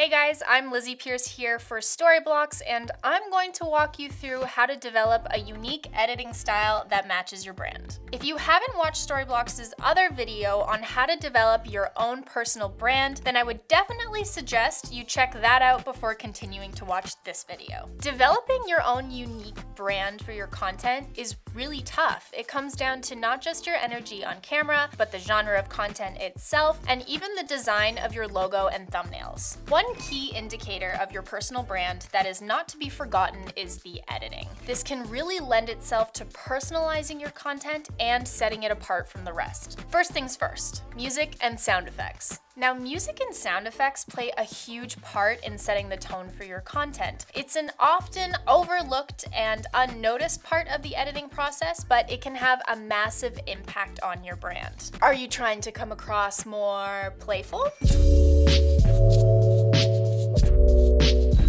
Hey guys, I'm Lizzie Pierce here for Storyblocks, and I'm going to walk you through how to develop a unique editing style that matches your brand. If you haven't watched Storyblocks' other video on how to develop your own personal brand, then I would definitely suggest you check that out before continuing to watch this video. Developing your own unique brand for your content is really tough. It comes down to not just your energy on camera, but the genre of content itself, and even the design of your logo and thumbnails. One key indicator of your personal brand that is not to be forgotten is the editing. This can really lend itself to personalizing your content and setting it apart from the rest. First things first, music and sound effects. Now, music and sound effects play a huge part in setting the tone for your content. It's an often overlooked and unnoticed part of the editing process, but it can have a massive impact on your brand. Are you trying to come across more playful?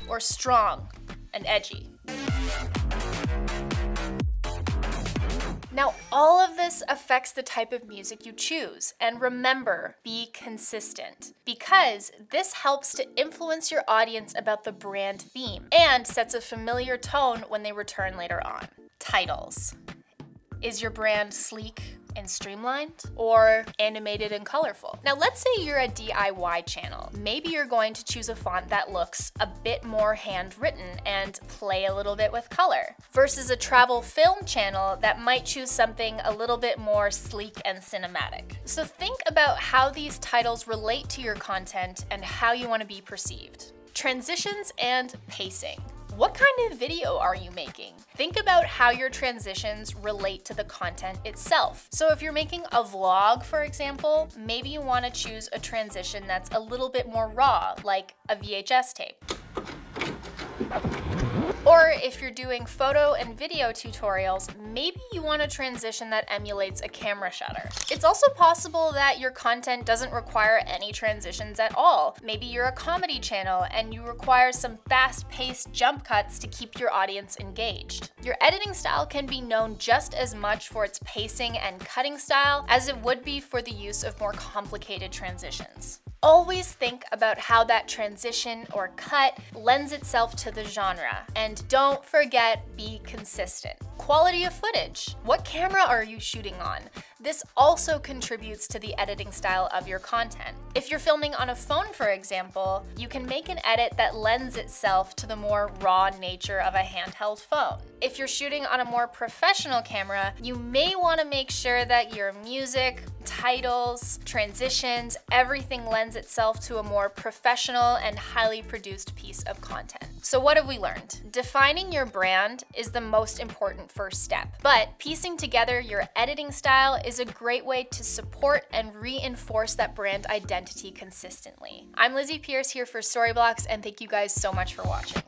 Or strong and edgy? Now, all of this affects the type of music you choose. And remember, be consistent, because this helps to influence your audience about the brand theme and sets a familiar tone when they return later on. Titles. Is your brand sleek and streamlined, or animated and colorful? Now, let's say you're a DIY channel. Maybe you're going to choose a font that looks a bit more handwritten and play a little bit with color, versus a travel film channel that might choose something a little bit more sleek and cinematic. So think about how these titles relate to your content and how you want to be perceived. Transitions and pacing. What kind of video are you making? Think about how your transitions relate to the content itself. So if you're making a vlog, for example, maybe you want to choose a transition that's a little bit more raw, like a VHS tape. Or if you're doing photo and video tutorials, maybe you want a transition that emulates a camera shutter. It's also possible that your content doesn't require any transitions at all. Maybe you're a comedy channel and you require some fast-paced jump cuts to keep your audience engaged. Your editing style can be known just as much for its pacing and cutting style as it would be for the use of more complicated transitions. Always think about how that transition or cut lends itself to the genre. And don't forget, be consistent. Quality of footage. What camera are you shooting on? This also contributes to the editing style of your content. If you're filming on a phone, for example, you can make an edit that lends itself to the more raw nature of a handheld phone. If you're shooting on a more professional camera, you may want to make sure that your music, titles, transitions, everything lends itself to a more professional and highly produced piece of content. So what have we learned? Defining your brand is the most important first step, but piecing together your editing style is a great way to support and reinforce that brand identity consistently. I'm Lizzie Pierce here for Storyblocks, and thank you guys so much for watching.